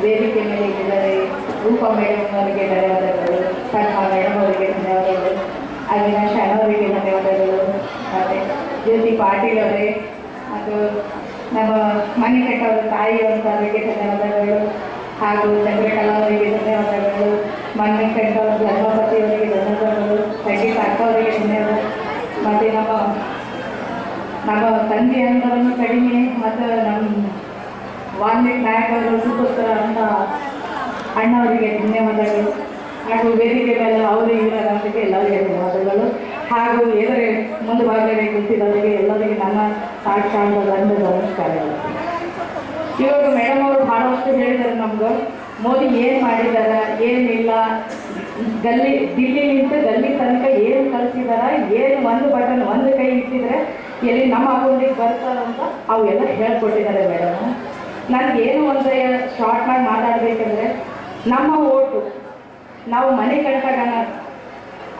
ವೇದಿಕೆ ಮೇಲೆ ಇದ್ದಾರೆ ರೂಪಾ ಮೇಡಮ್ ಅವರಿಗೆ ಧನ್ಯವಾದಗಳು, ಪದ್ಮಾ ಮೇಡಮ್ ಅವರಿಗೆ ಧನ್ಯವಾದಗಳು, ಅವಿನಾಶ್ ಅವರಿಗೆ ಧನ್ಯವಾದಗಳು, ಮತ್ತು ಜ್ಯೋತಿ ಪಾಟೀಲ್ ಅವರೇ ಮತ್ತು ನಮ್ಮ ಮಣಿಕಟ್ಟವರ ತಾಯಿ ಅವರಿಗೆ ಧನ್ಯವಾದಗಳು, ಹಾಗೂ ಚಂದ್ರಕಲಾ ಅವರಿಗೆ ಧನ್ಯವಾದಗಳು, ಮಣಿಕಟ್ಟವರ ಧರ್ಮಪತಿಯವರಿಗೆ ಧನ್ಯವಾದಗಳು, ಸಂಗೀತ ಅಕ್ಕ ಅವರಿಗೆ ಧನ್ಯವಾದ, ಮತ್ತು ನಮ್ಮ ತಂದೆ ಅಂದರನ್ನು ಕಡಿಮೆ ಮತ್ತು ನಮ್ಮ ವಾಲ್ಮೀಕಿ ನಾಯಕ್ ಅವರು ಸುಪುತ್ರ ಅಂತ ಅಣ್ಣವರಿಗೆ ಧನ್ಯವಾದಗಳು, ಹಾಗೂ ವೇದಿಕೆ ಮೇಲೆ ಅವರು ಇವರೊಂದಿಗೆ ಎಲ್ಲರಿಗೆ ಧನ್ಯವಾದಗಳು, ಹಾಗೂ ಎದುರೇ ಮುಂದುವರೆಗೆ ಕೂತಿದ್ದವರಿಗೆ ಎಲ್ಲರಿಗೆ ನನ್ನ ಸಾಕ್ಷಾತ್ ದಂಡದ ನಮಸ್ಕಾರಗಳು. ಇವಾಗ ಮೇಡಮ್ ಅವರು ಭಾಳಷ್ಟು ಹೇಳಿದ್ದಾರೆ ನಮ್ಗೆ ಮೋದಿ ಏನು ಮಾಡಿದಾರ ಏನಿಲ್ಲ, ದಿಲ್ಲಿಲಿಂದ ಗಲ್ಲಿ ತನಕ ಏನು ಕಳಿಸಿದಾರ, ಏನು ಒಂದು ಬಟನ್ ಒಂದು ಕೈ ಇಟ್ಟಿದ್ರೆ ಎಲ್ಲಿ ನಮ್ಮ ಅಕೌಂಟಿಗೆ ಬರ್ತಾರಂತ ಅವೆಲ್ಲ ಹೇಳ್ಕೊಟ್ಟಿದ್ದಾರೆ ಮೇಡಮ್. ನನಗೇನು ಒಂದು ಶಾರ್ಟ್ನಾಗಿ ಮಾತಾಡಬೇಕಂದ್ರೆ ನಮ್ಮ ಓಟು ನಾವು ಮನೆ ಕಟ್ಟಾಗ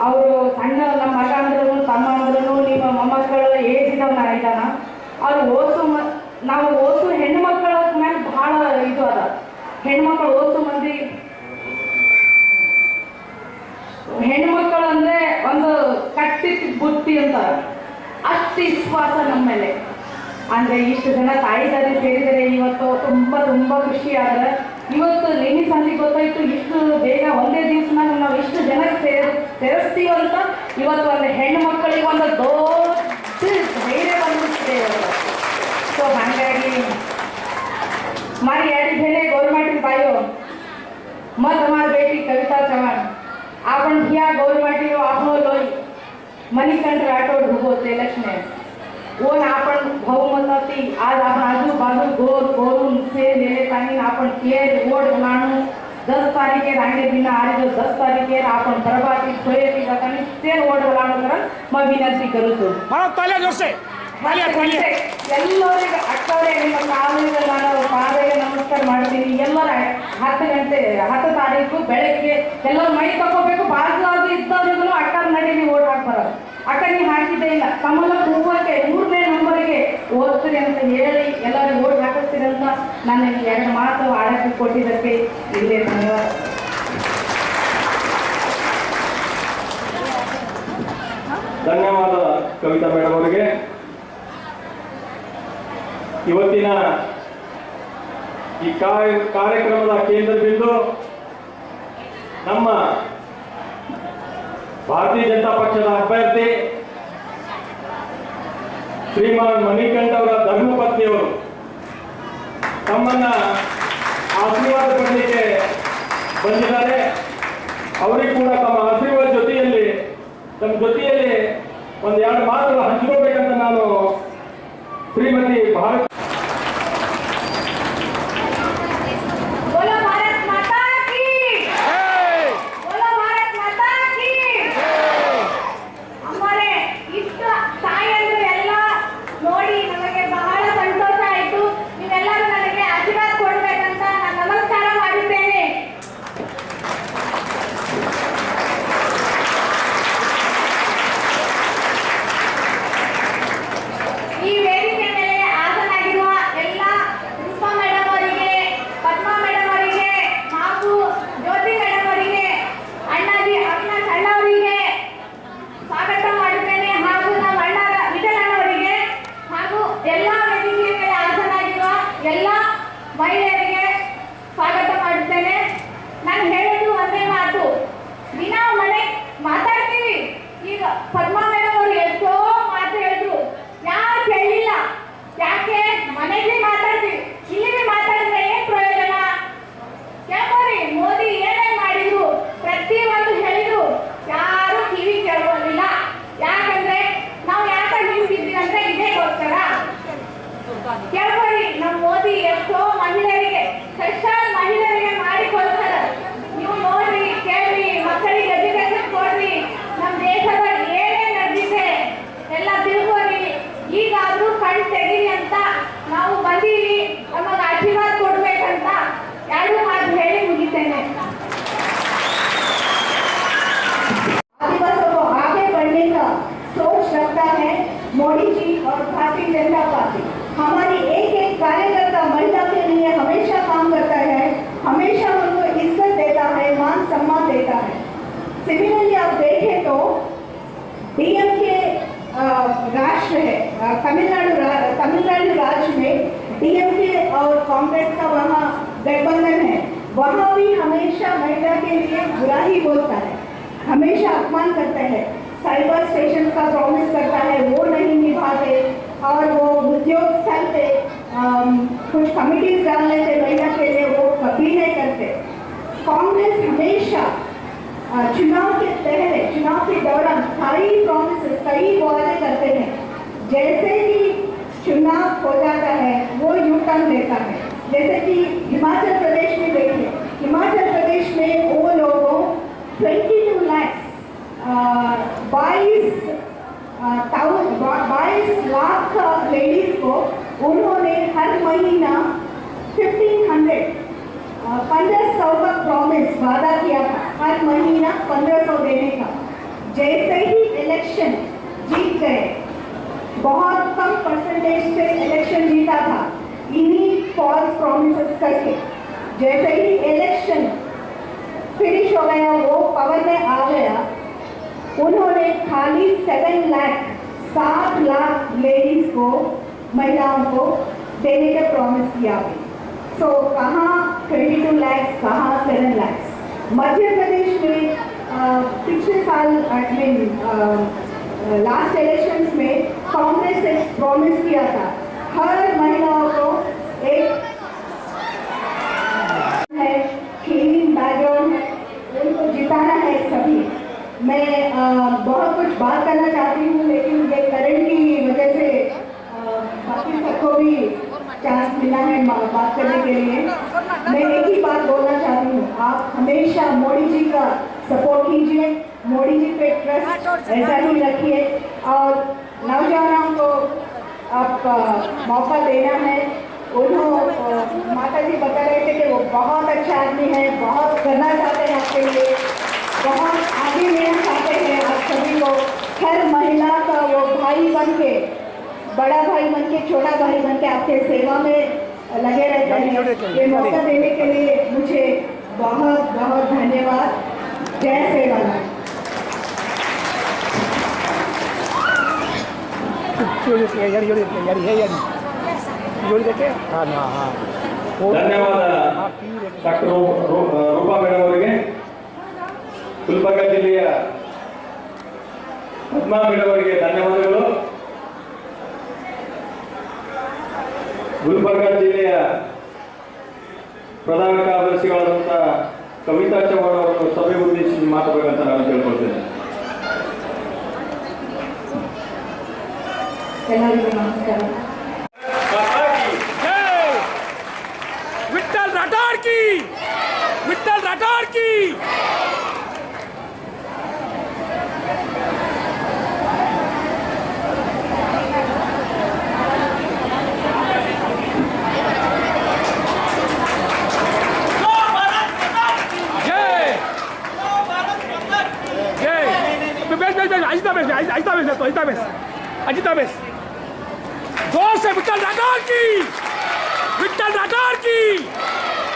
ಅವರು ಸಣ್ಣ ನಮ್ಮ ಮಗ ಅಂದ್ರೂ ತಮ್ಮ ಅಂದ್ರೂ ನಿಮ್ಮ ಮೊಮ್ಮಕ್ಕಳು ಏಜಿದವನ್ನ ಇದ್ದಾನ ಅವ್ರು ನಾವು ಓಸು ಹೆಣ್ಮಕ್ಳ ಮ್ಯಾಲೆ ಭಾಳ ಇದು ಅದ. ಹೆಣ್ಮಕ್ಳು ಓಸು ಮಂದಿ ಹೆಣ್ಮಕ್ಳು ಅಂದರೆ ಒಂದು ಕಟ್ಟಿಟ್ಟು ಬುತ್ತಿ ಅಂತಾರೆ, ಅಷ್ಟು ವಿಶ್ವಾಸ ನಮ್ಮ ಮೇಲೆ. ಅಂದರೆ ಇಷ್ಟು ಜನ ತಾಯಿದಾರಿ ಸೇರಿದರೆ ಇವತ್ತು ತುಂಬ ತುಂಬ ಖುಷಿ ಆದರೆ ಇವತ್ತು ನಿನ್ನೆ ಸಂಜೆ ಗೊತ್ತಾಯಿತು ಇಷ್ಟು ಬೇಗ ಒಂದೇ ದಿವಸನಾಗ ನಾವು ಇಷ್ಟು ಜನಕ್ಕೆ ಸೇರಿಸ್ತೀವಂತ. ಇವತ್ತು ಒಂದು ಹೆಣ್ಣು ಮಕ್ಕಳಿಗೆ ಒಂದು ದೊಡ್ಡ ಧೈರ್ಯ ಬಂದಿದೆ. ಸೊ ಹಾಗಾಗಿ मारी एडी भेले गवर्नमेंट पायो मत हमार बेटी कविता चव्हाण आपण ह्या गवर्नमेंट आपलो लोई मणिकंठ राठोड हुबोते लक्ष्मे ओन आपण बहुमताती आज आपण आजूबाजू गोर गोरून से लेले तानी आपण केर वोट बनाणू 10 तारीखे रांगे दिना आज जो 10 तारीखे आपण प्रभाती सोयेती जातानी सेल वोट बनाणू करन मैं विनंती करू छू. हां ताल्या जोसे ಎಲ್ಲರಿಗೆ ಅಕ್ಕವರೇ ನಿಮ್ಮ ಕಾಲಿಗೆ ನಾನು ಪಾದಕ್ಕೆ ನಮಸ್ಕಾರ ಮಾಡ್ತೀನಿ. ಎಲ್ಲರ 10 ತಾರೀಕು ಬೆಳಗ್ಗೆ ಎಲ್ಲರೂ ಮೈ ತಗೋಬೇಕು. ಬಾಜು ಇದ್ದವರಿಗೂ ಅಕ್ಕ ನಡೀಲಿ ಓಟ್ ಹಾಕ್ಬಾರ. ಅಕ್ಕ ನೀವು ಹಾಕಿದ್ದೇ ಇಲ್ಲ ಕಮಲ ಹೂವಕ್ಕೆ 3ನೇ ನಂಬರ್ಗೆ ಓದ್ತೀರಿ ಅಂತ ಹೇಳಿ ಎಲ್ಲರಿಗೂ ಓಟ್ ಹಾಕಿಸ್ತೀರಿ ಅಂತ ನಾನು 2 ಮಾತು ಆಡಕ್ಕೆ ಕೊಟ್ಟಿದ್ದಕ್ಕೆ ಇಲ್ಲೇ ಧನ್ಯವಾದ. ಧನ್ಯವಾದ ಕವಿತಾ ಮೇಡಮ್ ಅವರಿಗೆ. ಇವತ್ತಿನ ಈ ಕಾರ್ಯಕ್ರಮದ ಕೇಂದ್ರ ಬಿಂದು ನಮ್ಮ ಭಾರತೀಯ ಜನತಾ ಪಕ್ಷದ ಅಭ್ಯರ್ಥಿ ಶ್ರೀಮಾನ್ ಮಣಿಕಂಠ ಅವರ ಧರ್ಮಪತ್ನಿಯವರು ತಮ್ಮನ್ನ ಆಶೀರ್ವಾದ ಪಡಲಿಕ್ಕೆ ಬಂದಿದ್ದಾರೆ. ಅವರಿಗೂ ಕೂಡ ತಮ್ಮ ಆಶೀರ್ವಾದ ಜೊತೆಯಲ್ಲಿ ಒಂದು 2 ಮಾತುಗಳು ಹಂಚ್ಕೋಬೇಕಂತ ನಾನು श्रीमती भारत ಮಹಿಳೆಯರಿಗೆ ಸ್ವಾಗತ ಮಾಡುತ್ತೇನೆ. ನಾನು ಹೇಳೋದು ಒಂದೇ ಮಾತು, ದಿನ ಮನೆ ಮಾತಾಡ್ತೀವಿ. ಈಗ ಪದ್ಮಾ ಮೇಡಮ್ ಅವರು ಎಷ್ಟೋ ಮಾತು ಹೇಳಿದ್ರು, ಯಾರು ಕೇಳಿಲ್ಲ. ಯಾಕೆ ಮನೆಗೆ ಮಾತಾಡ್ತೀವಿ, ಇಲ್ಲಿ ಮಾತಾಡಿದ್ರೆ ಏನ್ ಪ್ರಯೋಜನ? ಯಾಕೋರಿ ಮೋದಿ ಏನೇನ್ ಮಾಡಿದ್ರು ಪ್ರತಿಯೊಂದು ಹೇಳಿದ್ರು, ಯಾರು ಕಿವಿ ಕೇಳೋದಿಲ್ಲ. ಯಾಕಂದ್ರೆ ನಾವು ಯಾಕೆ ನಿಂತಿದ್ದೀವಿ ಅಂದ್ರೆ ಇದೇಗೋಸ್ಕರ. ಕೇಳ್ಕೊರಿ, ನಮ್ಮ ಮೋದಿ ಎಷ್ಟೋ ಮಹಿಳೆಯರಿಗೆ ಸ್ಪೆಷಲ್ ಮಹಿಳೆಯರಿಗೆ ಮಾಡಿಕೊಡ್ತಾರೆ. ನೀವು ನೋಡ್ರಿ, ಕೇಳ್ರಿ, ಮಕ್ಕಳಿಗೆ ಎಜುಕೇಶನ್ ಕೊಡ್ರಿ. ನಮ್ಮ ದೇಶದಲ್ಲಿ ಏನೇ ನಡೆದಿದೆ ಎಲ್ಲ ತಿಳ್ಕೊರಿ. ಈಗಾದ್ರೂ ಕಣ್ ತೆಗೀರಿ ಅಂತ ನಾವು ಬಂದೀವಿ. ನಮಗೆ ಆಶೀರ್ವಾದ ಕೊಡ್ಬೇಕಂತ 2 ಮಾತು ಹೇಳಿ ಮುಗಿತೇನೆ. आदिवासियों को आगे बढ़ने का सोच रखता है मोदी जी और भारतीय जनता पार्टी. हमारी एक कार्यकर्ता महिला के लिए हमेशा काम करता है. हमेशा उनको इज्जत देता है, मान सम्मान देता है। सिमिलरली आप देखें तो डीएमके राष्ट्र है, तमिलनाडु राज्य में डीएमके और कांग्रेस का वहाँ गठबंधन है, वहाँ भी हमेशा महिला के लिए बुरा ही बोलता है, हमेशा अपमान करते हैं। साइबर स्टेशन का प्रॉमिस करता है, वो नहीं निभाते, और वो उद्योग स्थल पे कुछ कमिटीज डाल लेते महिला के लिए, वो कभी नहीं करते। कांग्रेस हमेशा चुनाव के पहले, चुनाव के दौरान कई प्रॉमिसेस, कई वादे करते हैं, जैसे ही चुनाव हो जाता है वो यू टर्न लेता है। जैसे कि हिमाचल प्रदेश में देखिए, हिमाचल प्रदेश में वो लोगों 22 लाख 22 लाख लेडीज को उन्होंने हर महीना 1500 का प्रॉमिस वादा किया था, हर महीना 1500 देने का। जैसे ही इलेक्शन जीत गए, बहुत कम परसेंटेज से इलेक्शन जीता था इन्हीं फॉल्स प्रॉमिसेस करके। जैसे ही इलेक्शन फिनिश हो गया, वो पावर में आ गया, उन्होंने खाली 7 लाख लेडीज को, महिलाओं को देने का प्रॉमिस किया। सो कहाँ 22 लाख, कहाँ 7 लाख। मध्य प्रदेश में पिछले साल लास्ट इलेक्शंस में कांग्रेस ने प्रॉमिस किया था हर महिलाओं को एक है, क्लीन बैकग्राउंड है, उनको जिताना है सभी। मैं बहुत कुछ बात करना चाहती हूँ, लेकिन ये करंट की वजह से बाकी सबको भी चांस मिला है बात करने के लिए। मैं एक ही बात बोलना चाहती हूँ, आप हमेशा मोदी जी का सपोर्ट कीजिए, मोदी जी पे ट्रस्ट ऐसा ही रखिए, और नौजवानों को आप मौका देना है। उन्होंने माता जी बता रहे थे कि वो बहुत अच्छा आदमी है, बहुत करना चाहते हैं आपके लिए, बहुत आगे लेना चाहते हैं आप सभी को। हर महिला का वो भाई बन के, बड़ा भाई बन के, छोटा भाई बन के आपके सेवा में लगे रहते हैं। ये मौका देने के लिए मुझे बहुत बहुत धन्यवाद। जय सेवालाल। ಧನ್ಯವಾದ ಡಾಕ್ಟರ್ ರೂಪಾ ಮೇಡಮ್ ಅವರಿಗೆ. ಗುಲ್ಬರ್ಗ ಜಿಲ್ಲೆಯ ಪದ್ಮಾ ಮೇಡಮ್ ಅವರಿಗೆ ಧನ್ಯವಾದಗಳು. ಗುಲ್ಬರ್ಗ ಜಿಲ್ಲೆಯ ಪ್ರಧಾನ ಕಾರ್ಯದರ್ಶಿಗಳಾದಂಥ ಕವಿತಾ ಚೌಹಾಣ್ ಅವರನ್ನು ಸಭೆ ಉದ್ದೇಶಿಸಿ ಮಾತನಾಡಬೇಕಂತ ನಾನು ಕೇಳ್ಕೊಳ್ತೇನೆ. ಎಲ್ಲರಿಗೂ ನಮಸ್ಕಾರ. विट्ठल राठौर की, विट्ठल राठौर की। अजिता बेस जोर से विट्ठल राठौर की, विट्ठल राठौर की,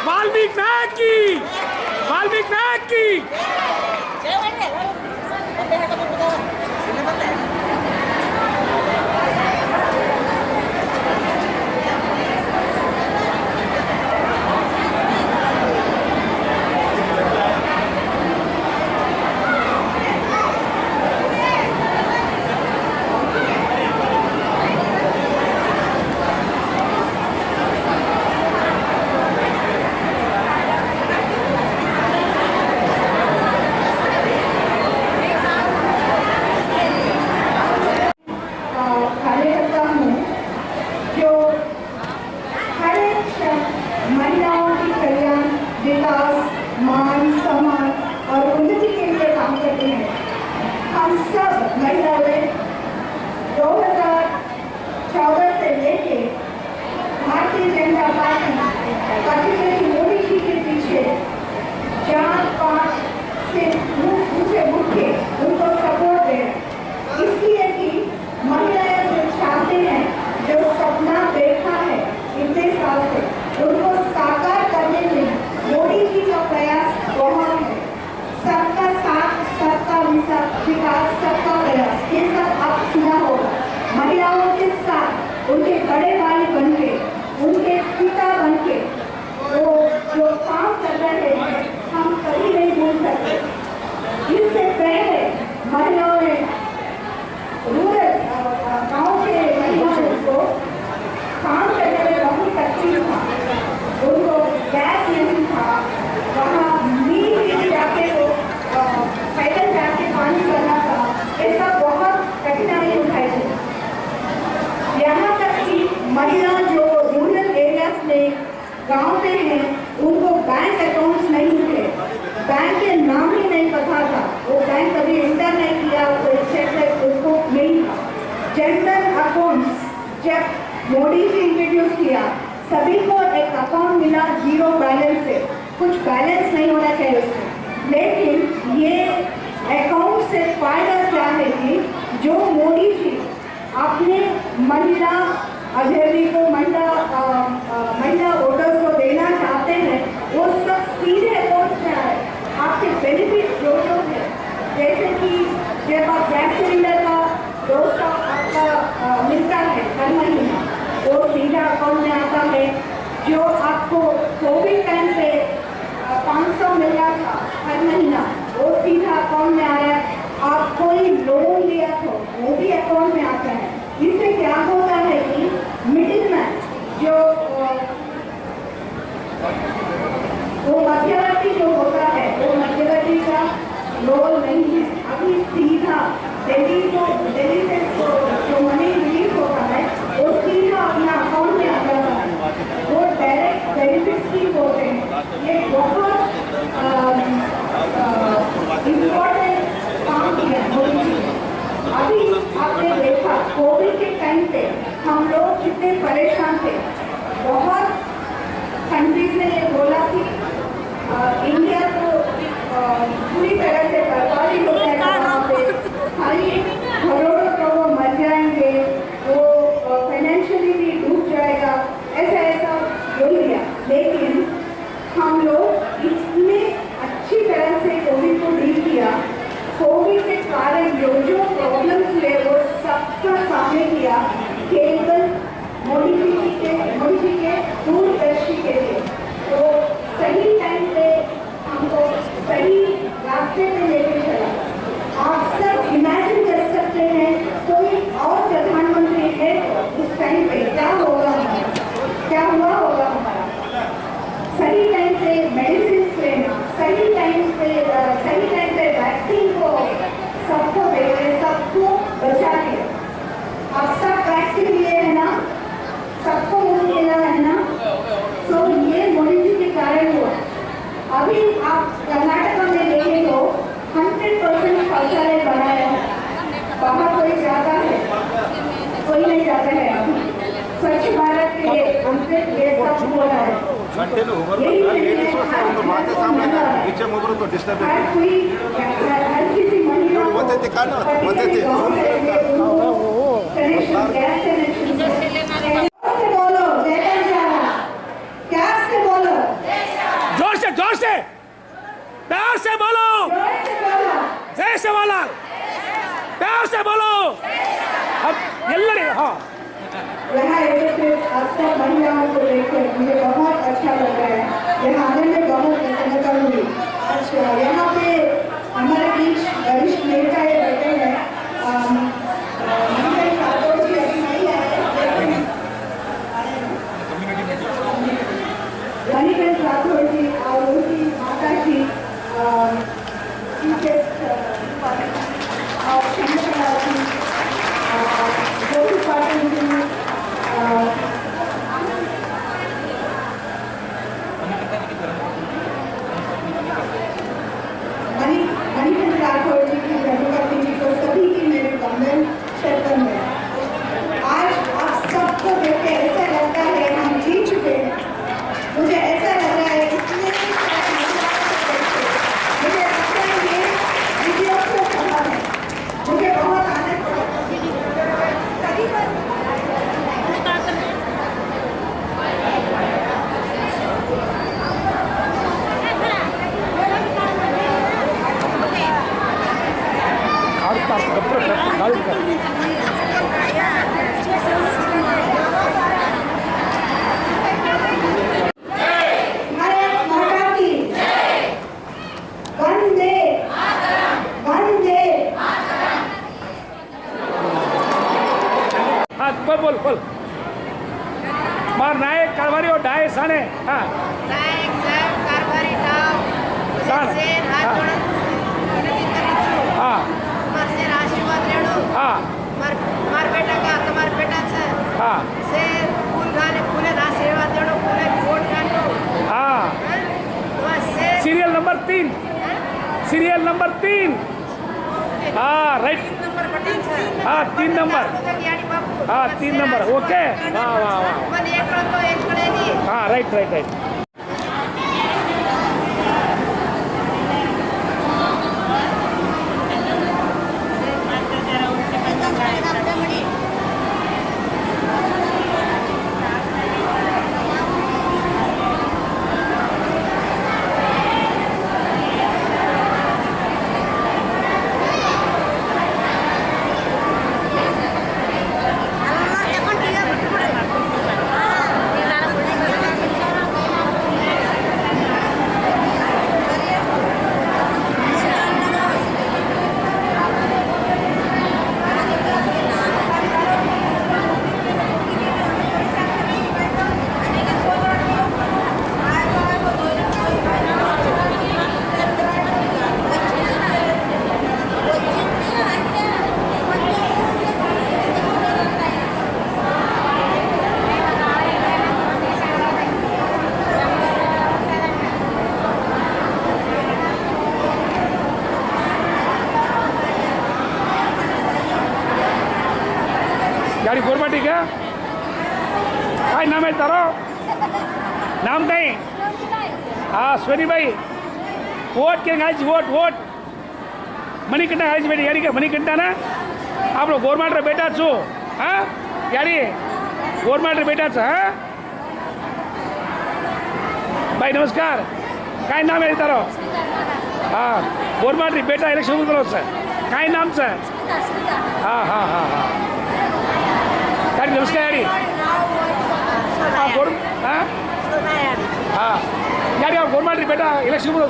वाल्मीकि नायक की, वाल्मीकि नायक की। कुछ बैलेंस नहीं होना चाहिए उसमें। लेकिन ये अकाउंट से फायदा क्या है कि जो मोदी जी अपने महिला अभ्यर्थी को महिला वोटर्स को देना चाहते हैं वो सब सीधे अकाउंट में आ रहे हैं। आपके बेनिफिट जो है, जैसे कि जब आप गैस सिलेंडर का 200 आपका मिलता है हर महीना, वो सीधा अकाउंट में आता है। जो आपको कोविड टाइम पे 500 मिल रहा था हर महीना, वो सीधा अकाउंट में आ रहा है। आप कोई लोन लिया तो वो भी अकाउंट में आता है। इससे क्या होता है कि मिडिल मैन जो वो मध्यवर्ती जो होता है, वो मध्यवर्ती का रोल नहीं है। अभी सीधा दिल्ली से जो मनी रिलीज होता है वो सीधा अपना अकाउंट में आ जाता है। वो डायरेक्ट बेनिफिट स्कीम होते हैं। ये बहुत इम्पोर्टेंट काम किया मोदी जी। अभी आपने देखा कोविड के टाइम पे हम लोग कितने परेशान थे। बहुत कंट्रीज ने ये बोला कि इंडिया को पूरी तरह से बर्बादी हो जाएगा, वहाँ पे खाली करोड़ों लोग मर जाएंगे, वो फाइनेंशियली भी डूब जाएगा, ऐसा बोल दिया। लेकिन हम लोग इतने अच्छी तरह से कोविड को डील किया। कोविड के कारण जो प्रॉब्लम्स हुए वो सबका सामने किया केवल मोदी जी के दूरदर्शी के लिए। तो सही टाइम पे हमको सही रास्ते पे लेके चला। आप सब इमेजिन कर सकते हैं कोई और प्रधानमंत्री है तो उस टाइम पे क्या होगा, क्या हुआ होगा हमारा। सही टाइम पे मेडिसिन लेना, सही टाइम पे वैक्सीन को सबको देते, सबको बचा के। आप सब वैक्सीन लिए है ना, सबको मिला है ना। तो ये मोदी जी के कारण हुआ। अभी आप कर्नाटक में देखें तो 100% शौचालय बनाया है। बाहर कोई जाता है, कोई नहीं जाता है। अभी स्वच्छ भारत के लिए ये सब हो रहा है। हर किसी महिला को बोलो कैसे बोलो, जोर से प्यार से बोलो, जय सेवालाल, प्यार से बोलो। अब एल्लरी हाँ यहाँ आप सब महिलाओं को देखकर मुझे बहुत अच्छा लग रहा है। यहाँ आने में बहुत प्रसन्नता हुई। अच्छा, यहाँ पे हमारे बीच वरिष्ठ नेता बैठे हैं। मणिकरण राठौड़ जी अभी नहीं आए, लेकिन मणिकरण राठौड़ जी और उनकी माता जी और चंद्रकला जी, गोविंद पाटिल जी, मणिकरण राठौड़ जी की धर्मपत्नी जी को सभी की मेरे वंदन शतम है। आज आप सबको देख के ऐसा लगता है हम जीत चुके हैं। मुझे ऐसा लग रहा है इतने मुझे लगता है ये विजयों को सफल है। मुझे बहुत आनंद बोल मार नायक कारभारी और डाय साने हाँ नायक साहेब कारभारी डाव साने सेन हाथ विनती करी છું हाँ માર સેન આશીર્વાદ લેણો हाँ માર બેટા का તમાર બેટા છે हाँ સેન ફૂલ ગાને ફૂલે આશીર્વાદ દેણો ફૂલે વોટ ગાનો हाँ તો સેન सीरियल नंबर 3 सीरियल नंबर 3 हाँ राइट नंबर 3 છે हाँ 3 नंबर જ્ઞાની બાપુ हाँ 3 नंबर ओके वाह वाह वाह મને એકલો તો એક કડે ની हाँ राइट राइट राइट पार्टी का काय नाम आहे तारो नाम काय हाँ स्वरी भाई वोट के गाइज वोट मणिकंठ गाइज बेटी यारी के मणिकंठ ना आप लोग गवर्नमेंट रे बेटा छो हाँ यारी गवर्नमेंट रे बेटा छो हाँ भाई नमस्कार काय नाम है तारो हाँ गवर्नमेंट रे बेटा इलेक्शन उतरो छे काय नाम छे हाँ हाँ हाँ हाँ यारी नमस्कार यारी हाँ हाँ हाँ यार आप गवर्नमेंट बेटा इलेक्शन में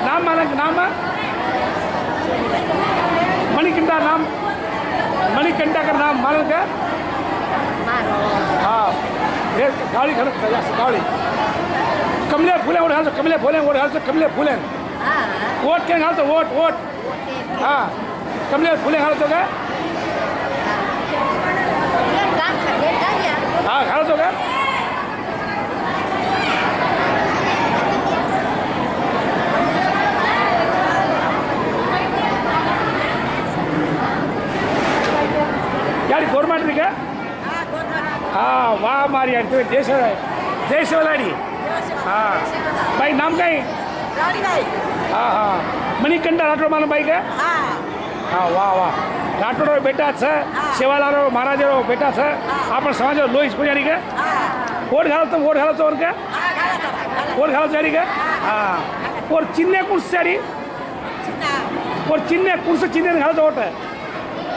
नाम माना नाम मणिकंठा नाम मणिकंठा का नाम मानो क्या हाँ ये गाड़ी गाड़ी कमले फूले और हाल कमले फूले और हाल कमले फूले वोट क्या हाल तो वोट हाँ कमले फूले हाल तो क्या हाँ हाल तो क्या यार गवर्नमेंट क्या हाँ वाह मारी यार तो जय शिवलाड़ी हाँ भाई नाम का ही हाँ हाँ मणिकंठा राठौड़ मालूम भाई का हाँ वाह वाह राठौड़ बेटा है शिवालाल महाराज बेटा है आप समाज लोहित पुजारी का वोट घालो तो और क्या वोट घालो यारी का हाँ और चिन्ह कौन से यारी और चिन्ह कौन से चिन्ह घालो तो वोट है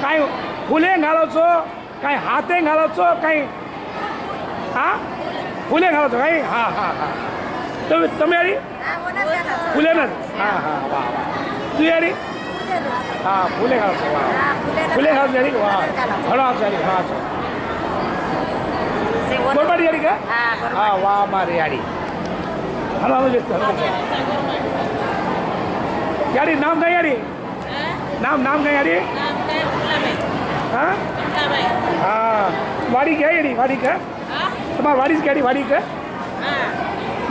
काय फुले घालावचो काय हाते घालावचो काय हाँ फुले घालावचो काय हाँ हाँ हाँ તમે यारी फुले ना हाँ हाँ वाह वाह तू यारी हाँ फुले घालावचो वाह फुले घालावचो यारी वाह घालावचो यारी हाँ गवर्नमेंट यारी का हाँ वाह मारे यारी घालावचो यारी नाम काय यारी नाम काय यारी हाँ हाँ वाड़ी क्या है वाड़ी का तुम्हारा वाड़ी क्या वाड़ी का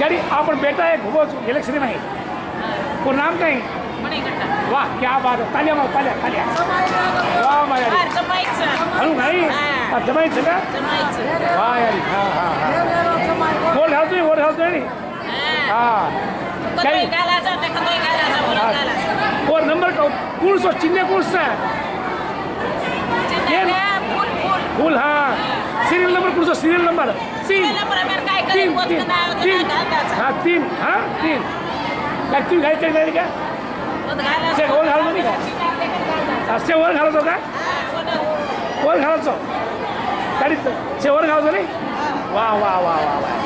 यारी आप बेटा है घूमो इलेक्शन में वो नाम का है वाह क्या बात है तालियां मारो तालियां वाह माँ यारी हनु भाई आप जमाई चला वाह यारी हाँ हाँ हाँ वोट हाल तो यारी हाँ और नंबर का कौन सा चिन्ह कौन सा फूल हाँ सीरियल नंबर कौन सा सीरियल नंबर तीन हाँ तीन यार तीन घाल चाहिए क्या से और घाल दो नहीं क्या से और घाल दो क्या और घाल दो गाड़ी से और घाल दो नहीं वाह वाह वाह वाह वाह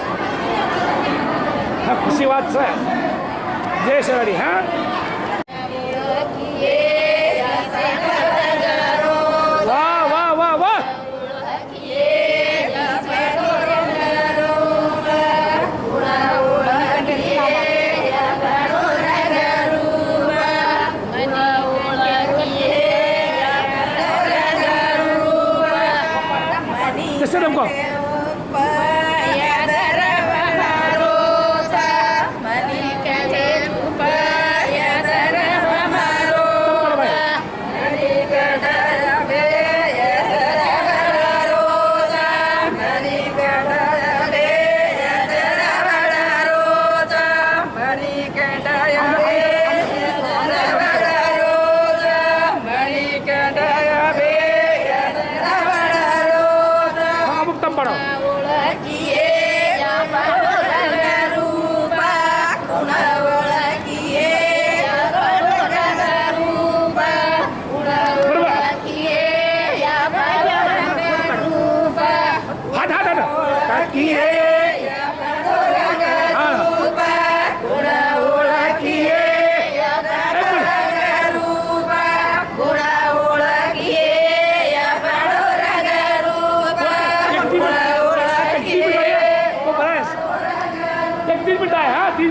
हाँ खुशी बात है जय शिवलाड़ी हाँ हमको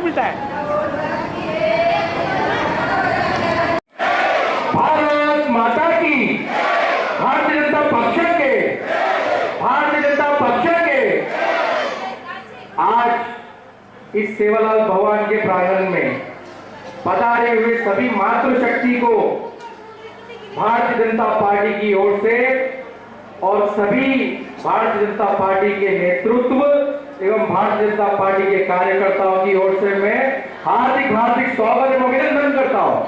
मिलता है। भारत माता की, भारतीय जनता पक्ष के, भारतीय जनता पक्ष के आज इस सेवालाल भवन के प्रांगण में पधारे हुए सभी मातृशक्ति को भारतीय जनता पार्टी की ओर से और सभी भारतीय जनता पार्टी के नेतृत्व एवं भारतीय जनता पार्टी के कार्यकर्ताओं की ओर से मैं हार्दिक स्वागत एवं अभिनंदन करता हूं।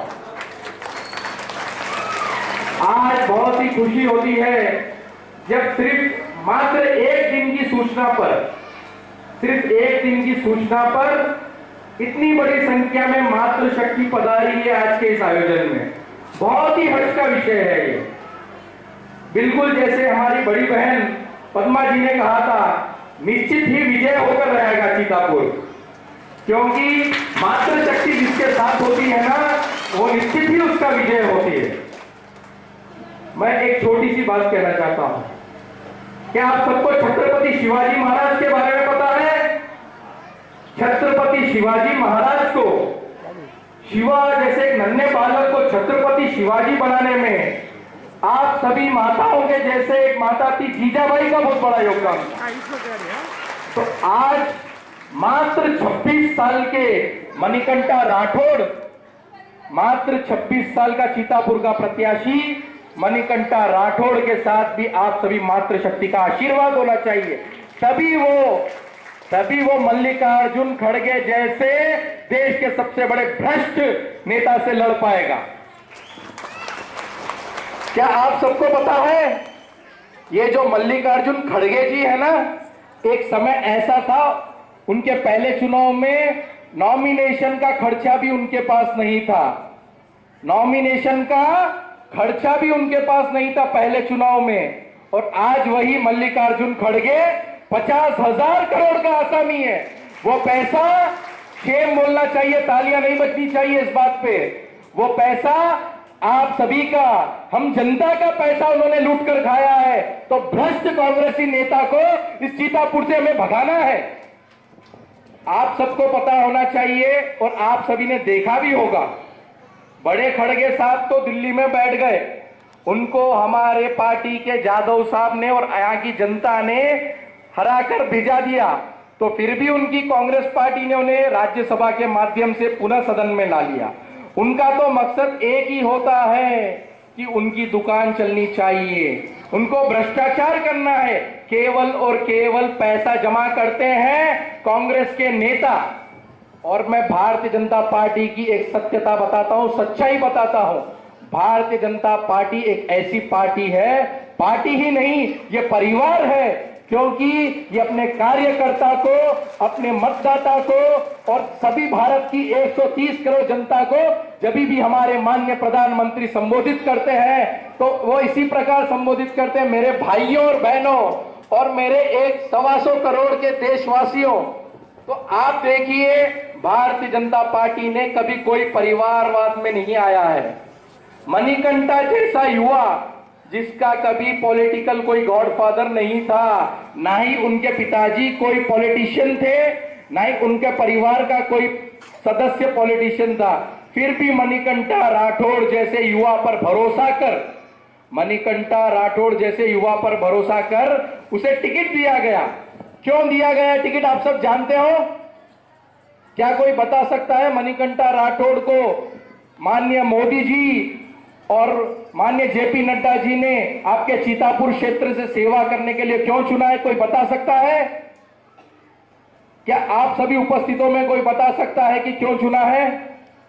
आज बहुत ही खुशी होती है जब सिर्फ मात्र एक दिन की सूचना पर इतनी बड़ी संख्या में मातृशक्ति पधारी है आज के इस आयोजन में। बहुत ही हर्ष का विषय है ये। बिल्कुल जैसे हमारी बड़ी बहन पद्मा जी ने कहा था, निश्चित ही विजय होकर रहेगा सीतापुर, क्योंकि मातृशक्ति जिसके साथ होती है ना, वो निश्चित ही उसका विजय होती है। मैं एक छोटी सी बात कहना चाहता हूं। क्या आप सबको छत्रपति शिवाजी महाराज के बारे में पता है? छत्रपति शिवाजी महाराज को, शिवा जैसे एक नन्हे बालक को छत्रपति शिवाजी बनाने में आप सभी माताओं के जैसे एक माता थी जीजाबाई का बहुत बड़ा योगदान था। तो आज मात्र 26 साल के मणिकंठा राठौड़, मात्र 26 साल का सीतापुर का प्रत्याशी मणिकंठा राठौड़ के साथ भी आप सभी मातृशक्ति का आशीर्वाद होना चाहिए, तभी वो मल्लिकार्जुन खड़गे जैसे देश के सबसे बड़े भ्रष्ट नेता से लड़ पाएगा। क्या आप सबको पता है, ये जो मल्लिकार्जुन खड़गे जी है ना, एक समय ऐसा था उनके पहले चुनाव में नॉमिनेशन का खर्चा भी उनके पास नहीं था। नॉमिनेशन का खर्चा भी उनके पास नहीं था पहले चुनाव में, और आज वही मल्लिकार्जुन खड़गे 50,000 करोड़ का आसामी है। वो पैसा, शेम बोलना चाहिए, तालियां नहीं बजनी चाहिए इस बात पे, वो पैसा आप सभी का, हम जनता का पैसा उन्होंने लूट कर खाया है। तो भ्रष्ट कांग्रेसी नेता को इस सीतापुर से हमें भगाना है। आप सबको पता होना चाहिए और आप सभी ने देखा भी होगा, बड़े खड़गे साहब तो दिल्ली में बैठ गए, उनको हमारे पार्टी के जादव साहब ने और यहाँ की जनता ने हराकर भेजा दिया, तो फिर भी उनकी कांग्रेस पार्टी ने उन्हें राज्यसभा के माध्यम से पुनः सदन में ला लिया। उनका तो मकसद एक ही होता है कि उनकी दुकान चलनी चाहिए, उनको भ्रष्टाचार करना है, केवल और केवल पैसा जमा करते हैं कांग्रेस के नेता। और मैं भारतीय जनता पार्टी की एक सत्यता बताता हूं, सच्चाई बताता हूं। भारतीय जनता पार्टी एक ऐसी पार्टी है, पार्टी ही नहीं, ये परिवार है, क्योंकि ये अपने कार्यकर्ता को, अपने मतदाता को और सभी भारत की 130 करोड़ जनता को जब भी हमारे माननीय प्रधानमंत्री संबोधित करते हैं तो वो इसी प्रकार संबोधित करते हैं, मेरे भाइयों और बहनों और मेरे 125 करोड़ के देशवासियों। तो आप देखिए, भारतीय जनता पार्टी ने कभी कोई परिवारवाद में नहीं आया है। मणिकंठा जैसा युवा जिसका कभी पॉलिटिकल कोई गॉडफादर नहीं था, ना ही उनके पिताजी कोई पॉलिटिशियन थे, ना ही उनके परिवार का कोई सदस्य पॉलिटिशियन था, फिर भी मणिकंठा राठौड़ जैसे युवा पर भरोसा कर, मणिकंठा राठौड़ जैसे युवा पर भरोसा कर उसे टिकट दिया गया। क्यों दिया गया टिकट आप सब जानते हो? क्या कोई बता सकता है मणिकंठा राठौड़ को माननीय मोदी जी और माननीय जेपी नड्डा जी ने आपके सीतापुर क्षेत्र से सेवा करने के लिए क्यों चुना है? कोई बता सकता है? क्या आप सभी उपस्थितों में कोई बता सकता है कि क्यों चुना है?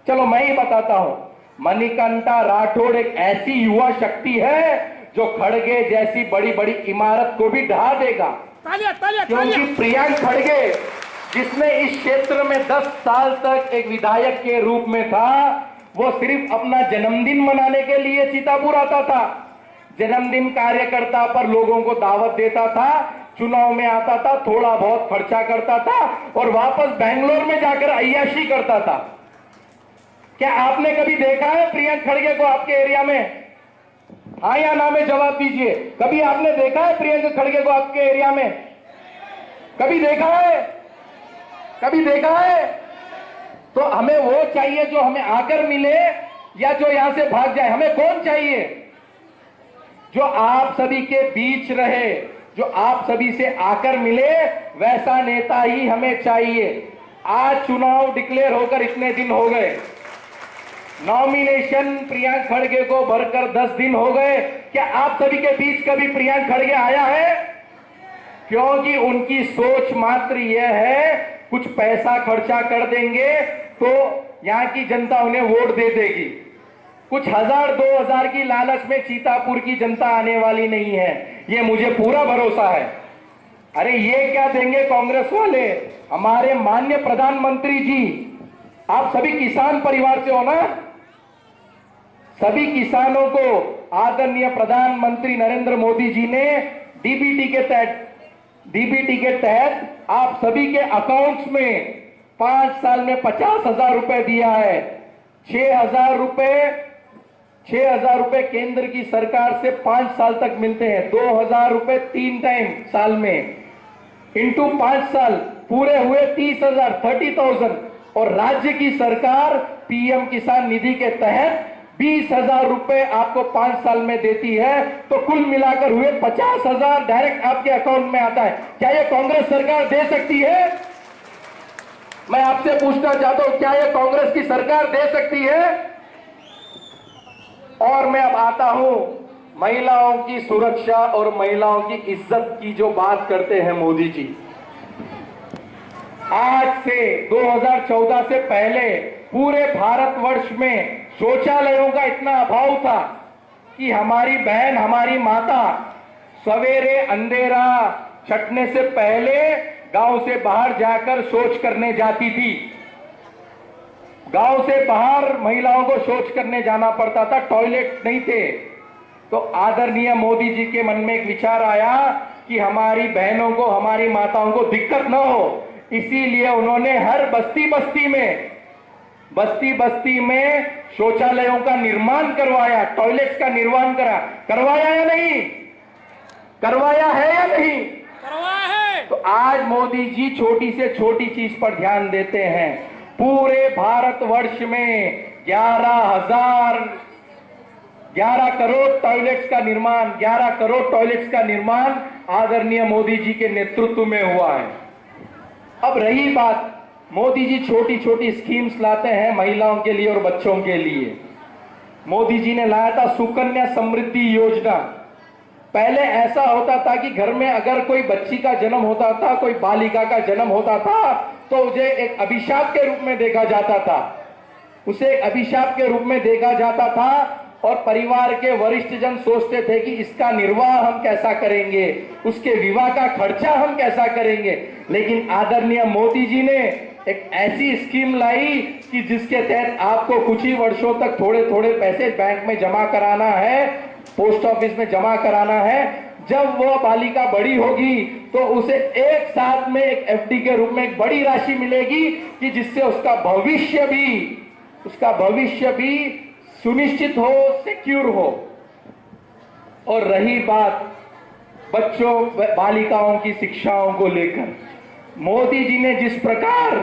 चलो मैं ही बताता हूं। मणिकंठा राठौड़ एक ऐसी युवा शक्ति है जो खड़गे जैसी बड़ी बड़ी इमारत को भी ढहा देगा। क्योंकि प्रियंक खड़गे जिसने इस क्षेत्र में 10 साल तक एक विधायक के रूप में था, वो सिर्फ अपना जन्मदिन मनाने के लिए सीतापुर आता था, जन्मदिन कार्यकर्ता पर लोगों को दावत देता था, चुनाव में आता था, थोड़ा बहुत खर्चा करता था और वापस बेंगलोर में जाकर अय्याशी करता था। क्या आपने कभी देखा है प्रियंक खड़गे को आपके एरिया में? हाँ या ना में जवाब दीजिए। कभी आपने देखा है प्रियंक खड़गे को आपके एरिया में? कभी देखा है? कभी देखा है? तो हमें वो चाहिए जो हमें आकर मिले या जो यहां से भाग जाए? हमें कौन चाहिए? जो आप सभी के बीच रहे, जो आप सभी से आकर मिले, वैसा नेता ही हमें चाहिए। आज चुनाव डिक्लेयर होकर इतने दिन हो गए, नॉमिनेशन प्रियंक खड़गे को भरकर 10 दिन हो गए। क्या आप सभी के बीच कभी प्रियंक खड़गे आया है? क्योंकि उनकी सोच मात्र यह है कुछ पैसा खर्चा कर देंगे तो यहां की जनता उन्हें वोट दे देगी। कुछ 1000-2000 की लालच में सीतापुर की जनता आने वाली नहीं है, ये मुझे पूरा भरोसा है। अरे ये क्या देंगे कांग्रेस वाले? हमारे माननीय प्रधानमंत्री जी, आप सभी किसान परिवार से हो ना? सभी किसानों को आदरणीय प्रधानमंत्री नरेंद्र मोदी जी ने डीबीटी के तहत आप सभी के अकाउंट्स में 5 साल में 50,000 रुपए दिया है। 6,000 रुपए केंद्र की सरकार से 5 साल तक मिलते हैं। 2,000 रुपए 3 टाइम साल में, इंटू 5 साल पूरे हुए 30,000 और राज्य की सरकार पीएम किसान निधि के तहत 20,000 रुपए आपको 5 साल में देती है, तो कुल मिलाकर हुए 50,000 डायरेक्ट आपके अकाउंट में आता है। क्या ये कांग्रेस सरकार दे सकती है? मैं आपसे पूछना चाहता हूं, क्या ये कांग्रेस की सरकार दे सकती है? और मैं अब आता हूं महिलाओं की सुरक्षा और महिलाओं की इज्जत की जो बात करते हैं मोदी जी। आज से 2014 से पहले पूरे भारतवर्ष में शौचालयों का इतना अभाव था कि हमारी बहन, हमारी माता सवेरे अंधेरा छटने से पहले गांव से बाहर जाकर शौच करने जाती थी। गांव से बाहर महिलाओं को शौच करने जाना पड़ता था, टॉयलेट नहीं थे। तो आदरणीय मोदी जी के मन में एक विचार आया कि हमारी बहनों को, हमारी माताओं को दिक्कत न हो, इसीलिए उन्होंने हर बस्ती बस्ती में शौचालयों का निर्माण करवाया, टॉयलेट्स का निर्माण करवाया या नहीं? करवाया है या नहीं? करवाया है। तो आज मोदी जी छोटी से छोटी चीज पर ध्यान देते हैं। पूरे भारतवर्ष में 11 करोड़ टॉयलेट्स का निर्माण आदरणीय मोदी जी के नेतृत्व में हुआ है। अब रही बात, मोदी जी छोटी छोटी स्कीम्स लाते हैं महिलाओं के लिए और बच्चों के लिए। मोदी जी ने लाया था सुकन्या समृद्धि योजना। पहले ऐसा होता था कि घर में अगर कोई बच्ची का जन्म होता था, कोई बालिका का जन्म होता था, तो उसे एक अभिशाप के रूप में देखा जाता था और परिवार के वरिष्ठ जन सोचते थे कि इसका निर्वाह हम कैसा करेंगे, उसके विवाह का खर्चा हम कैसा करेंगे। लेकिन आदरणीय मोदी जी ने एक ऐसी स्कीम लाई कि जिसके तहत आपको कुछ ही वर्षों तक थोड़े थोड़े पैसे बैंक में जमा कराना है, पोस्ट ऑफिस में जमा कराना है। जब वो बालिका बड़ी होगी तो उसे एक साथ में एक एफडी के रूप में एक बड़ी राशि मिलेगी कि जिससे उसका भविष्य भी सुनिश्चित हो, सिक्योर हो। और रही बात बच्चों, बालिकाओं की शिक्षाओं को लेकर, मोदी जी ने जिस प्रकार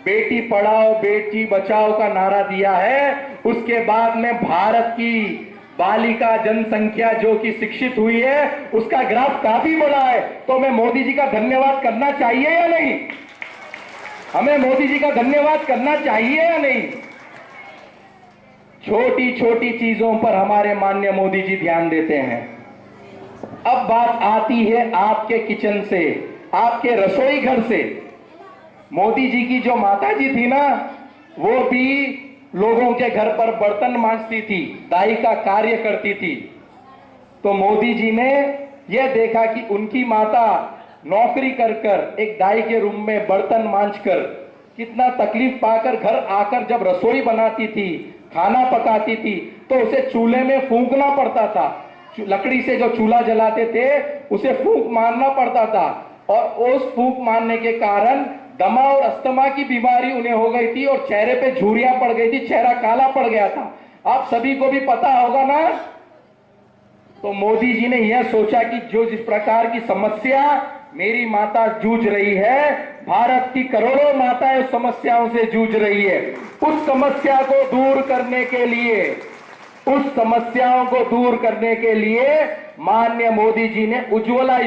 बेटी पढ़ाओ बेटी बचाओ का नारा दिया है, उसके बाद में भारत की बालिका जनसंख्या जो कि शिक्षित हुई है, उसका ग्राफ काफी बड़ा है। तो हमें मोदी जी का धन्यवाद करना चाहिए या नहीं? हमें मोदी जी का धन्यवाद करना चाहिए या नहीं? छोटी छोटी चीजों पर हमारे माननीय मोदी जी ध्यान देते हैं। अब बात आती है आपके किचन से, आपके रसोई घर से। मोदी जी की जो माताजी थी ना, वो भी लोगों के घर पर बर्तन मांजती थी, दाई का कार्य करती थी। तो मोदी जी ने यह देखा कि उनकी माता नौकरी कर कर एक दाई के रूम में बर्तन मांजकर कितना तकलीफ पाकर घर आकर जब रसोई बनाती थी, खाना पकाती थी, तो उसे चूल्हे में फूंकना पड़ता था। लकड़ी से जो चूल्हा जलाते थे उसे फूंक मारना पड़ता था, और उस फूंक मारने के कारण दमा और अस्थमा की बीमारी उन्हें हो गई थी और चेहरे पे झुर्रियां पड़ गई थी, चेहरा काला पड़ गया था। आप सभी को भी पता होगा ना। तो मोदी जी ने यह सोचा कि जो जिस प्रकार की समस्या मेरी माता जूझ रही है, भारत की करोड़ों माताएं उस समस्याओं से जूझ रही है। उस समस्या को दूर करने के लिए माननीय मोदी जी ने उज्ज्वला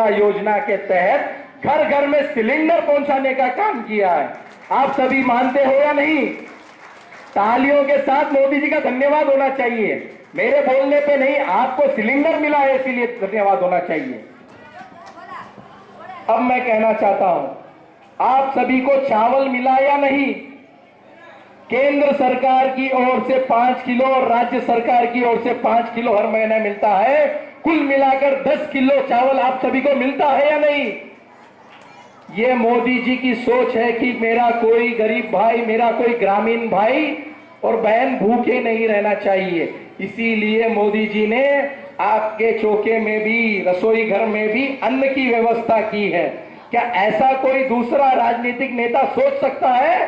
योजना के तहत घर घर में सिलेंडर पहुंचाने का काम किया है। आप सभी मानते हो या नहीं? तालियों के साथ मोदी जी का धन्यवाद होना चाहिए। मेरे बोलने पे नहीं, आपको सिलेंडर मिला है इसीलिए धन्यवाद होना चाहिए। अब मैं कहना चाहता हूं, आप सभी को चावल मिला या नहीं? केंद्र सरकार की ओर से 5 किलो और राज्य सरकार की ओर से 5 किलो हर महीने मिलता है। कुल मिलाकर 10 किलो चावल आप सभी को मिलता है या नहीं? ये मोदी जी की सोच है कि मेरा कोई गरीब भाई, मेरा कोई ग्रामीण भाई और बहन भूखे नहीं रहना चाहिए। इसीलिए मोदी जी ने आपके चौके में भी, रसोई घर में भी अन्न की व्यवस्था की है। क्या ऐसा कोई दूसरा राजनीतिक नेता सोच सकता है?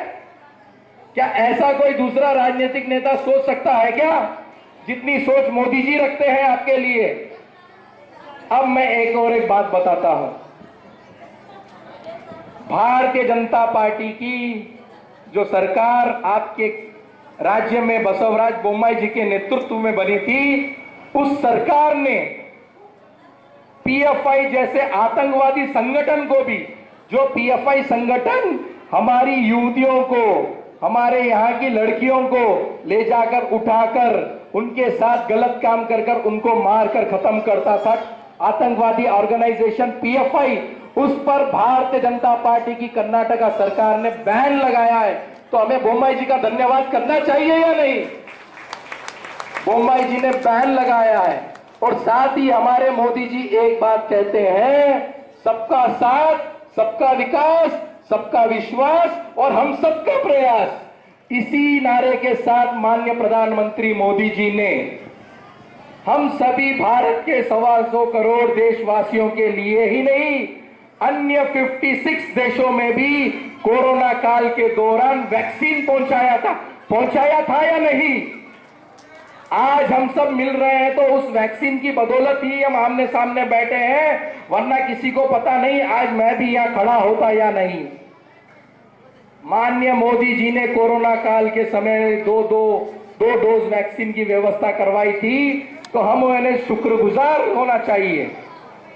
क्या ऐसा कोई दूसरा राजनीतिक नेता सोच सकता है क्या, जितनी सोच मोदी जी रखते हैं आपके लिए? अब मैं एक बात बताता हूं। भारतीय जनता पार्टी की जो सरकार आपके राज्य में बसवराज बोम्मई जी के नेतृत्व में बनी थी, उस सरकार ने पीएफआई जैसे आतंकवादी संगठन को भी, जो पीएफआई संगठन हमारी युवतियों को, हमारे यहाँ की लड़कियों को ले जाकर उठाकर उनके साथ गलत काम कर कर उनको मारकर खत्म करता था, आतंकवादी ऑर्गेनाइजेशन पीएफआई, उस पर भारतीय जनता पार्टी की कर्नाटका सरकार ने बैन लगाया है। तो हमें बोम्मई जी का धन्यवाद करना चाहिए या नहीं? बोम्मई जी ने बैन लगाया है। और साथ ही हमारे मोदी जी एक बात कहते हैं, सबका साथ, सबका विकास, सबका विश्वास और हम सबका प्रयास। इसी नारे के साथ माननीय प्रधानमंत्री मोदी जी ने हम सभी भारत के 125 करोड़ देशवासियों के लिए ही नहीं, अन्य 56 देशों में भी कोरोना काल के दौरान वैक्सीन पहुंचाया था या नहीं? आज हम सब मिल रहे हैं तो उस वैक्सीन की बदौलत ही हम आमने सामने बैठे हैं, वरना किसी को पता नहीं आज मैं भी यहां खड़ा होता या नहीं। माननीय मोदी जी ने कोरोना काल के समय दो डोज वैक्सीन की व्यवस्था करवाई थी, तो हम उन्हें शुक्रगुजार होना चाहिए।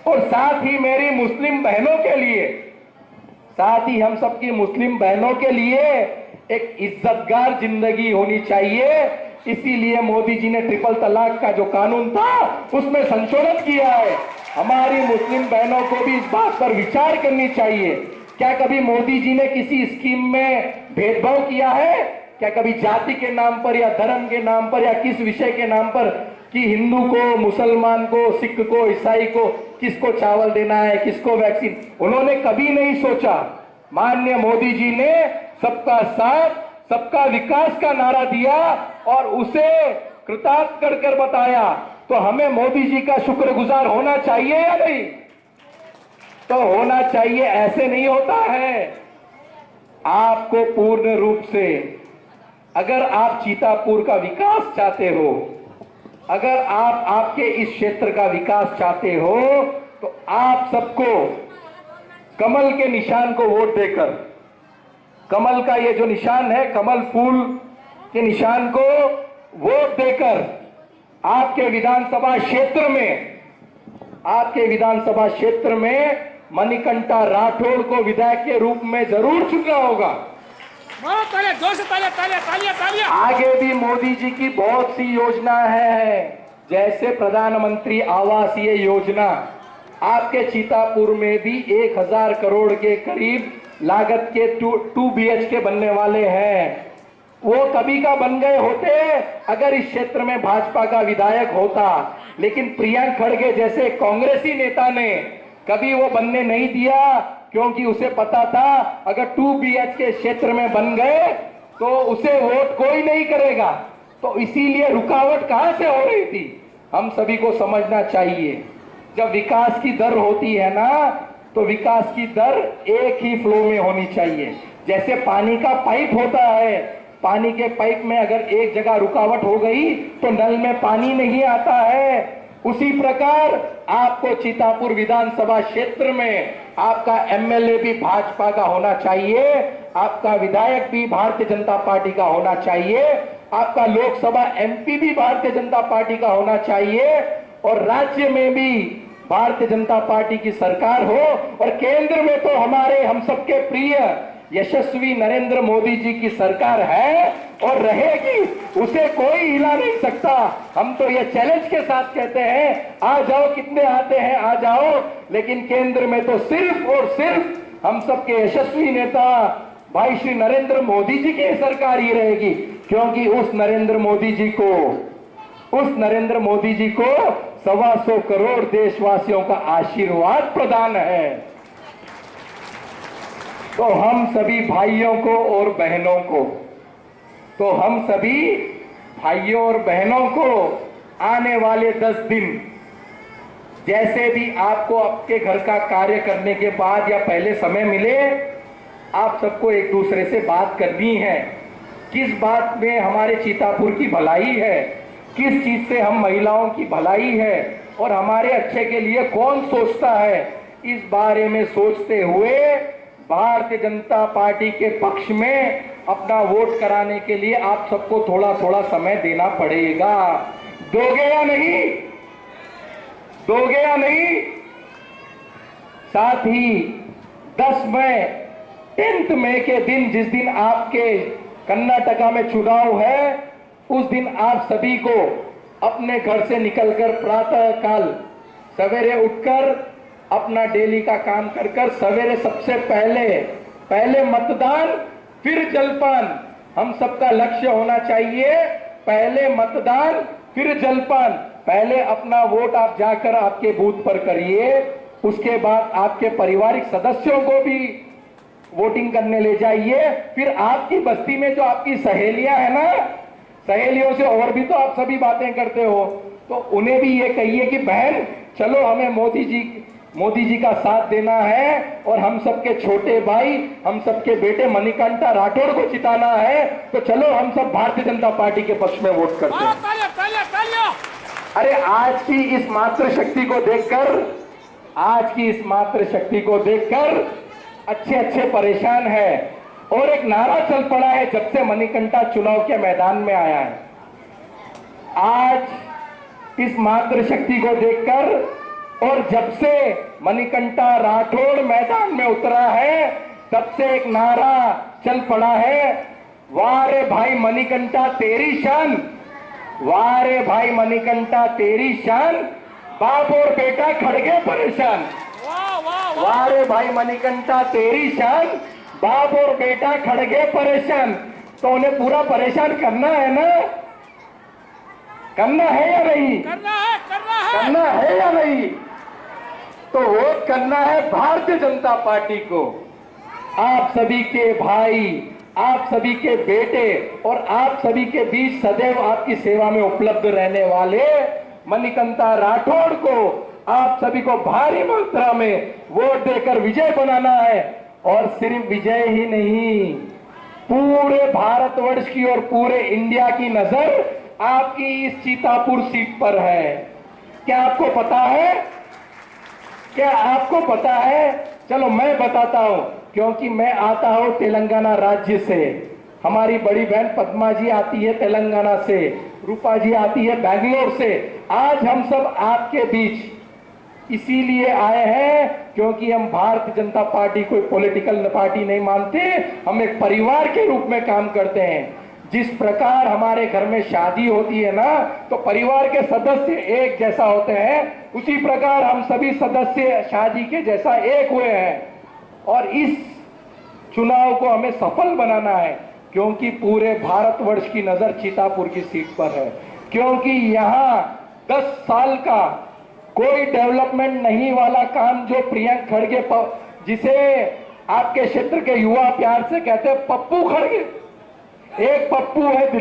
और साथ ही मेरी मुस्लिम बहनों के लिए, साथ ही हम सबकी मुस्लिम बहनों के लिए एक इज्जतगार जिंदगी होनी चाहिए। इसीलिए मोदी जी ने ट्रिपल तलाक का जो कानून था उसमें संशोधन किया है। हमारी मुस्लिम बहनों को भी इस बात पर विचार करनी चाहिए। क्या कभी मोदी जी ने किसी स्कीम में भेदभाव किया है? क्या कभी जाति के नाम पर या धर्म के नाम पर या किस विषय के नाम पर कि हिंदू को, मुसलमान को, सिख को, ईसाई को किसको चावल देना है, किसको वैक्सीन, उन्होंने कभी नहीं सोचा। माननीय मोदी जी ने सबका साथ, सबका विकास का नारा दिया और उसे कृतार्थ कर बताया। तो हमें मोदी जी का शुक्रगुजार होना चाहिए या नहीं? तो होना चाहिए, ऐसे नहीं होता है। आपको पूर्ण रूप से, अगर आप सीतापुर का विकास चाहते हो, अगर आप आपके इस क्षेत्र का विकास चाहते हो, तो आप सबको कमल के निशान को वोट देकर, कमल का ये जो निशान है, कमल फूल के निशान को वोट देकर आपके विधानसभा क्षेत्र में मणिकंठा राठौड़ को विधायक के रूप में जरूर चुनना होगा। आगे भी मोदी जी की बहुत सी योजना है, जैसे प्रधानमंत्री आवास ये योजना, आपके सीतापुर में भी 1000 करोड़ के करीब लागत के 2 BHK बनने वाले हैं। वो कभी का बन गए होते अगर इस क्षेत्र में भाजपा का विधायक होता, लेकिन प्रियंक खड़गे जैसे कांग्रेसी नेता ने कभी वो बनने नहीं दिया, क्योंकि उसे पता था अगर 2 BHK क्षेत्र में बन गए तो उसे वोट कोई नहीं करेगा। तो इसीलिए रुकावट कहां से हो रही थी, हम सभी को समझना चाहिए। जब विकास की दर होती है ना, तो विकास की दर एक ही फ्लो में होनी चाहिए। जैसे पानी का पाइप होता है, पानी के पाइप में अगर एक जगह रुकावट हो गई तो नल में पानी नहीं आता है। उसी प्रकार आपको सीतापुर विधानसभा क्षेत्र में आपका MLA भी भाजपा का होना चाहिए, आपका विधायक भी भारतीय जनता पार्टी का होना चाहिए, आपका लोकसभा MP भी भारतीय जनता पार्टी का होना चाहिए, और राज्य में भी भारतीय जनता पार्टी की सरकार हो, और केंद्र में तो हमारे हम सबके प्रिय यशस्वी नरेंद्र मोदी जी की सरकार है और रहेगी, उसे कोई हिला नहीं सकता। हम तो ये चैलेंज के साथ कहते हैं, आ जाओ, कितने आते हैं आ जाओ, लेकिन केंद्र में तो सिर्फ और सिर्फ हम सबके यशस्वी नेता भाई श्री नरेंद्र मोदी जी की सरकार ही रहेगी, क्योंकि उस नरेंद्र मोदी जी को 125 करोड़ देशवासियों का आशीर्वाद प्रदान है। तो हम सभी भाइयों को और बहनों को आने वाले 10 दिन जैसे भी आपको आपके घर का कार्य करने के बाद या पहले समय मिले, आप सबको एक दूसरे से बात करनी है। किस बात में हमारे सीतापुर की भलाई है, किस चीज से हम महिलाओं की भलाई है और हमारे अच्छे के लिए कौन सोचता है, इस बारे में सोचते हुए भारतीय जनता पार्टी के पक्ष में अपना वोट कराने के लिए आप सबको थोड़ा थोड़ा समय देना पड़ेगा। दोगे या नहीं? साथ ही 10 मई के दिन, जिस दिन आपके कर्नाटका में चुनाव है, उस दिन आप सभी को अपने घर से निकलकर प्रातः काल सवेरे उठकर अपना डेली का काम कर सवेरे सबसे पहले मतदान फिर जलपान, हम सबका लक्ष्य होना चाहिए। पहले मतदान फिर जलपान। पहले अपना वोट आप जाकर आपके बूथ पर करिए, उसके बाद आपके पारिवारिक सदस्यों को भी वोटिंग करने ले जाइए। फिर आपकी बस्ती में जो आपकी सहेलियां है ना, सहेलियों से और भी तो आप सभी बातें करते हो, तो उन्हें भी ये कहिए कि बहन चलो, हमें मोदी जी का साथ देना है और हम सबके छोटे भाई, हम सबके बेटे मणिकंठा राठौड़ को जिताना है, तो चलो हम सब भारतीय जनता पार्टी के पक्ष में वोट करते हैं। अरे आज की इस मातृ शक्ति को देखकर अच्छे परेशान है। और एक नारा चल पड़ा है जब से मणिकंठा चुनाव के मैदान में आया है। आज इस मातृशक्ति को देखकर और जब से मणिकंठा राठौड़ मैदान में उतरा है, तब से एक नारा चल पड़ा है, वाह रे भाई मणिकंठा तेरी शान, वाह रे भाई मणिकंठा तेरी शान, बाप और बेटा खड़गे परेशान। वाह रे भाई मणिकंठा तेरी शान, बाप और बेटा खड़गे परेशान। तो उन्हें पूरा परेशान करना है ना, करना है या नहीं? करना है या नहीं? तो वोट करना है भारतीय जनता पार्टी को। आप सभी के भाई, आप सभी के बेटे और आप सभी के बीच सदैव आपकी सेवा में उपलब्ध रहने वाले मणिकंठा राठौड़ को आप सभी को भारी मात्रा में वोट देकर विजय बनाना है। और सिर्फ विजय ही नहीं, पूरे भारतवर्ष की और पूरे इंडिया की नजर आपकी इस सीतापुर सीट पर है। क्या आपको पता है? चलो मैं बताता हूं, क्योंकि मैं आता हूं तेलंगाना राज्य से, हमारी बड़ी बहन पद्मा जी आती है तेलंगाना से, रूपा जी आती है बैंगलोर से। आज हम सब आपके बीच इसीलिए आए हैं क्योंकि हम भारतीय जनता पार्टी कोई पॉलिटिकल पार्टी नहीं मानते, हम एक परिवार के रूप में काम करते हैं। जिस प्रकार हमारे घर में शादी होती है ना, तो परिवार के सदस्य एक जैसा होते हैं, उसी प्रकार हम सभी सदस्य शादी के जैसा एक हुए हैं। और इस चुनाव को हमें सफल बनाना है, क्योंकि पूरे भारतवर्ष की नजर सीतापुर की सीट पर है, क्योंकि यहाँ 10 साल का कोई डेवलपमेंट नहीं वाला काम जो प्रियंक खड़गे, जिसे आपके क्षेत्र के युवा प्यार से कहते हैं पप्पू खड़गे, एक पप्पू है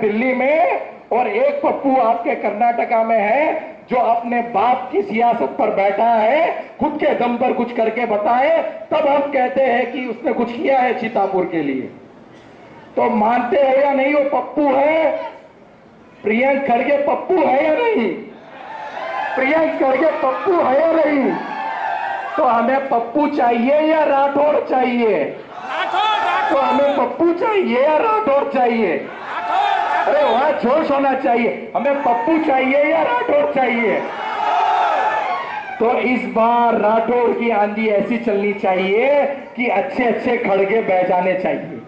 दिल्ली में और एक पप्पू आपके कर्नाटका में है, जो अपने बाप की सियासत पर बैठा है, खुद के दम पर कुछ करके बताए, तब हम कहते हैं कि उसने कुछ किया है सीतापुर के लिए। तो मानते हो या नहीं, वो पप्पू है, प्रियंक खड़गे पप्पू है या नहीं? प्रियंक खड़गे पप्पू है या नहीं? तो हमें पप्पू चाहिए या राठौड़ चाहिए? तो हमें पप्पू चाहिए या राठौड़ चाहिए? अरे वहां जोश होना चाहिए, हमें पप्पू चाहिए या राठौड़ चाहिए? तो इस बार राठौड़ की आंधी ऐसी चलनी चाहिए कि अच्छे अच्छे खड़गे बह जाने चाहिए।